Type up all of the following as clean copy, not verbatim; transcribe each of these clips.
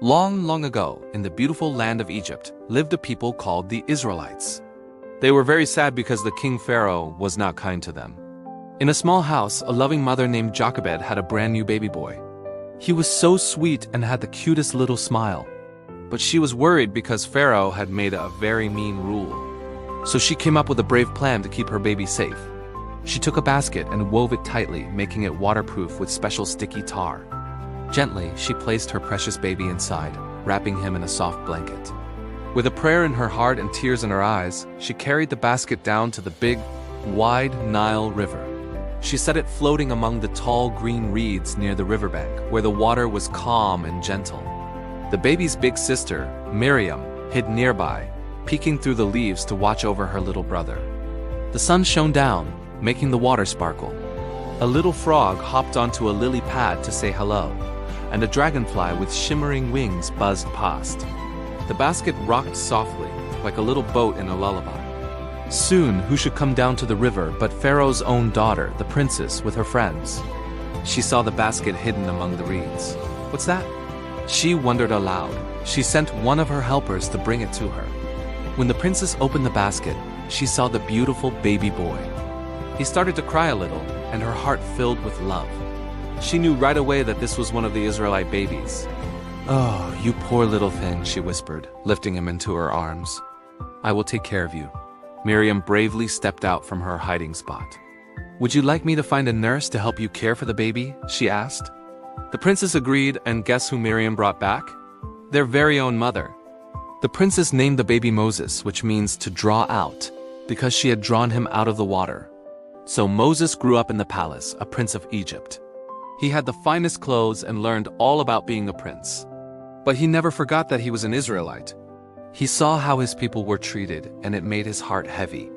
Long, long ago, in the beautiful land of Egypt, lived a people called the Israelites. They were very sad because the king Pharaoh was not kind to them. In a small house, a loving mother named Jochebed had a brand new baby boy. He was so sweet and had the cutest little smile. But she was worried because Pharaoh had made a very mean rule. So she came up with a brave plan to keep her baby safe. She took a basket and wove it tightly, making it waterproof with special sticky tar. Gently, she placed her precious baby inside, wrapping him in a soft blanket. With a prayer in her heart and tears in her eyes, she carried the basket down to the big, wide Nile River. She set it floating among the tall green reeds near the riverbank, where the water was calm and gentle. The baby's big sister, Miriam, hid nearby, peeking through the leaves to watch over her little brother. The sun shone down, making the water sparkle. A little frog hopped onto a lily pad to say hello, and a dragonfly with shimmering wings buzzed past. The basket rocked softly, like a little boat in a lullaby. Soon, who should come down to the river but Pharaoh's own daughter, the princess, with her friends. She saw the basket hidden among the reeds. "What's that?" She wondered aloud. She sent one of her helpers to bring it to her. When the princess opened the basket, she saw the beautiful baby boy. He started to cry a little, and her heart filled with love. She knew right away that this was one of the Israelite babies. "Oh, you poor little thing," she whispered, lifting him into her arms. "I will take care of you." Miriam bravely stepped out from her hiding spot. "Would you like me to find a nurse to help you care for the baby?" she asked. The princess agreed, and guess who Miriam brought back? Their very own mother. The princess named the baby Moses, which means to draw out, because she had drawn him out of the water. So Moses grew up in the palace, a prince of Egypt. He had the finest clothes and learned all about being a prince. But he never forgot that he was an Israelite. He saw how his people were treated, and it made his heart heavy.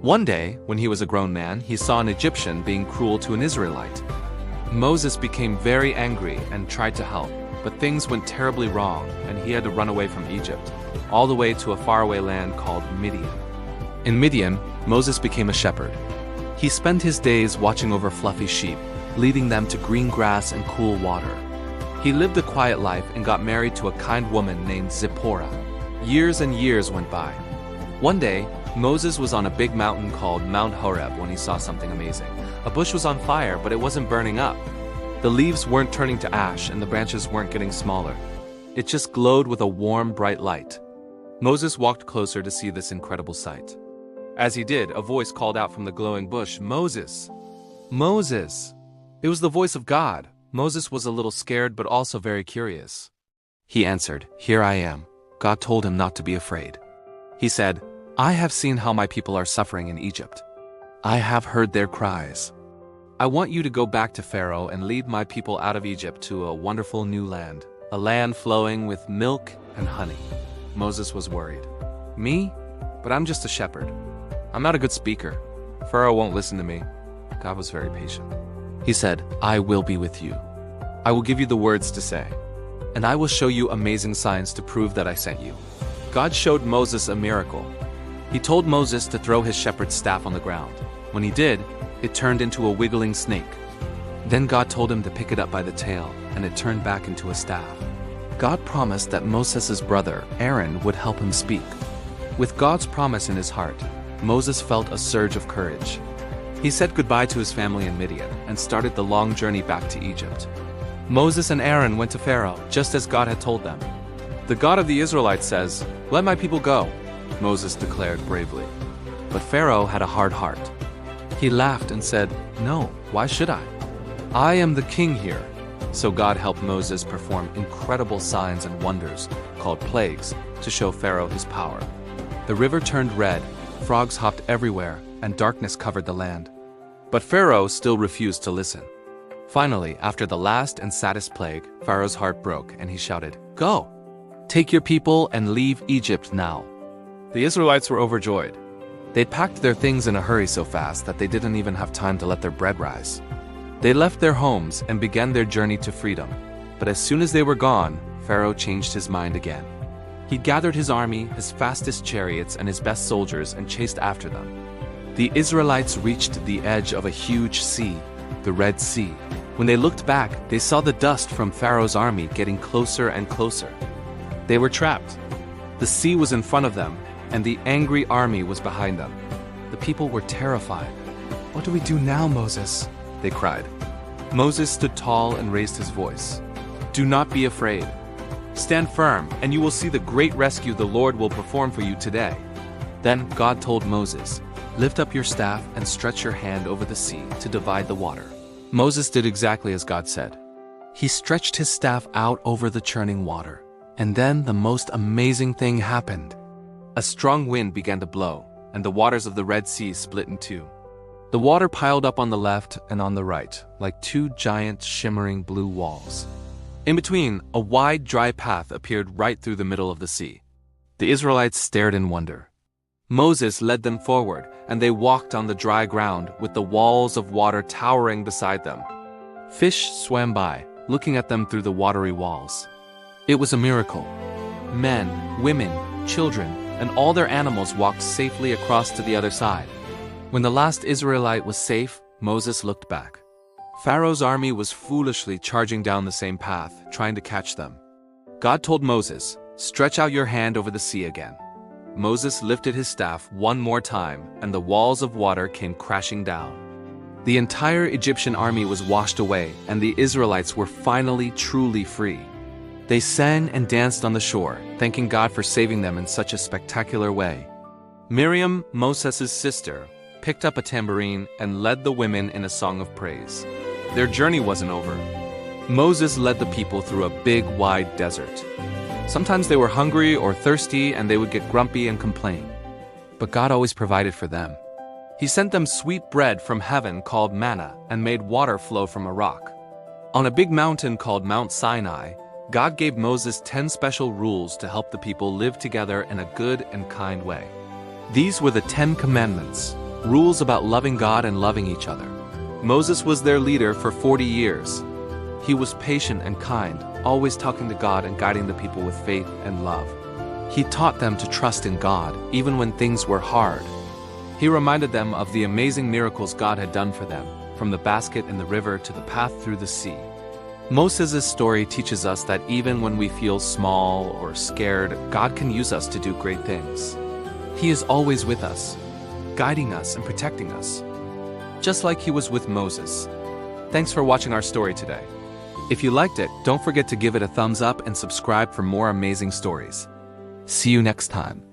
One day, when he was a grown man, he saw an Egyptian being cruel to an Israelite. Moses became very angry and tried to help, but things went terribly wrong, and he had to run away from Egypt, all the way to a faraway land called Midian. In Midian, Moses became a shepherd. He spent his days watching over fluffy sheep, leading them to green grass and cool water. He lived a quiet life and got married to a kind woman named Zipporah. Years and years went by. One day, Moses was on a big mountain called Mount Horeb when he saw something amazing. A bush was on fire, but it wasn't burning up. The leaves weren't turning to ash, and the branches weren't getting smaller. It just glowed with a warm, bright light. Moses walked closer to see this incredible sight. As he did, a voice called out from the glowing bush, "Moses! Moses!" It was the voice of God. Moses was a little scared, but also very curious. He answered, "Here I am." God told him not to be afraid. He said, "I have seen how my people are suffering in Egypt. I have heard their cries. I want you to go back to Pharaoh and lead my people out of Egypt to a wonderful new land, a land flowing with milk and honey." Moses was worried. "Me? But I'm just a shepherd. I'm not a good speaker. Pharaoh won't listen to me." God was very patient. He said, "I will be with you. I will give you the words to say, and I will show you amazing signs to prove that I sent you." God showed Moses a miracle. He told Moses to throw his shepherd's staff on the ground. When he did, it turned into a wiggling snake. Then God told him to pick it up by the tail, and it turned back into a staff. God promised that Moses' brother, Aaron, would help him speak. With God's promise in his heart, Moses felt a surge of courage. He said goodbye to his family in Midian and started the long journey back to Egypt. Moses and Aaron went to Pharaoh, just as God had told them. "The God of the Israelites says, 'Let my people go,'" Moses declared bravely. But Pharaoh had a hard heart. He laughed and said, "No, why should I? I am the king here." So God helped Moses perform incredible signs and wonders, called plagues, to show Pharaoh his power. The river turned red, frogs hopped everywhere, and darkness covered the land. But Pharaoh still refused to listen. Finally, after the last and saddest plague, Pharaoh's heart broke, and he shouted, "Go! Take your people and leave Egypt now." The Israelites were overjoyed. They'd packed their things in a hurry so fast that they didn't even have time to let their bread rise. They left their homes and began their journey to freedom. But as soon as they were gone, Pharaoh changed his mind again. He gathered his army, his fastest chariots, and his best soldiers and chased after them. The Israelites reached the edge of a huge sea, the Red Sea. When they looked back, they saw the dust from Pharaoh's army getting closer and closer. They were trapped. The sea was in front of them, and the angry army was behind them. The people were terrified. "What do we do now, Moses?" they cried. Moses stood tall and raised his voice. "Do not be afraid. Stand firm, and you will see the great rescue the Lord will perform for you today." Then God told Moses, "Lift up your staff and stretch your hand over the sea to divide the water." Moses did exactly as God said. He stretched his staff out over the churning water, and then the most amazing thing happened. A strong wind began to blow, and the waters of the Red Sea split in two. The water piled up on the left and on the right, like two giant shimmering blue walls. In between, a wide, dry path appeared right through the middle of the sea. The Israelites stared in wonder. Moses led them forward, and they walked on the dry ground with the walls of water towering beside them. Fish swam by, looking at them through the watery walls. It was a miracle. Men, women, children, and all their animals walked safely across to the other side. When the last Israelite was safe, Moses looked back. Pharaoh's army was foolishly charging down the same path, trying to catch them. God told Moses, "Stretch out your hand over the sea again." Moses lifted his staff one more time, and the walls of water came crashing down. The entire Egyptian army was washed away, and the Israelites were finally truly free. They sang and danced on the shore, thanking God for saving them in such a spectacular way. Miriam, Moses' sister, picked up a tambourine and led the women in a song of praise. Their journey wasn't over. Moses led the people through a big, wide desert. Sometimes they were hungry or thirsty, and they would get grumpy and complain. But God always provided for them. He sent them sweet bread from heaven called manna and made water flow from a rock. On a big mountain called Mount Sinai, God gave Moses 10 special rules to help the people live together in a good and kind way. These were the 10 Commandments, rules about loving God and loving each other. Moses was their leader for 40 years. He was patient and kind, always talking to God and guiding the people with faith and love. He taught them to trust in God, even when things were hard. He reminded them of the amazing miracles God had done for them, from the basket in the river to the path through the sea. Moses' story teaches us that even when we feel small or scared, God can use us to do great things. He is always with us, guiding us and protecting us, just like he was with Moses. Thanks for watching our story today. If you liked it, don't forget to give it a thumbs up and subscribe for more amazing stories. See you next time.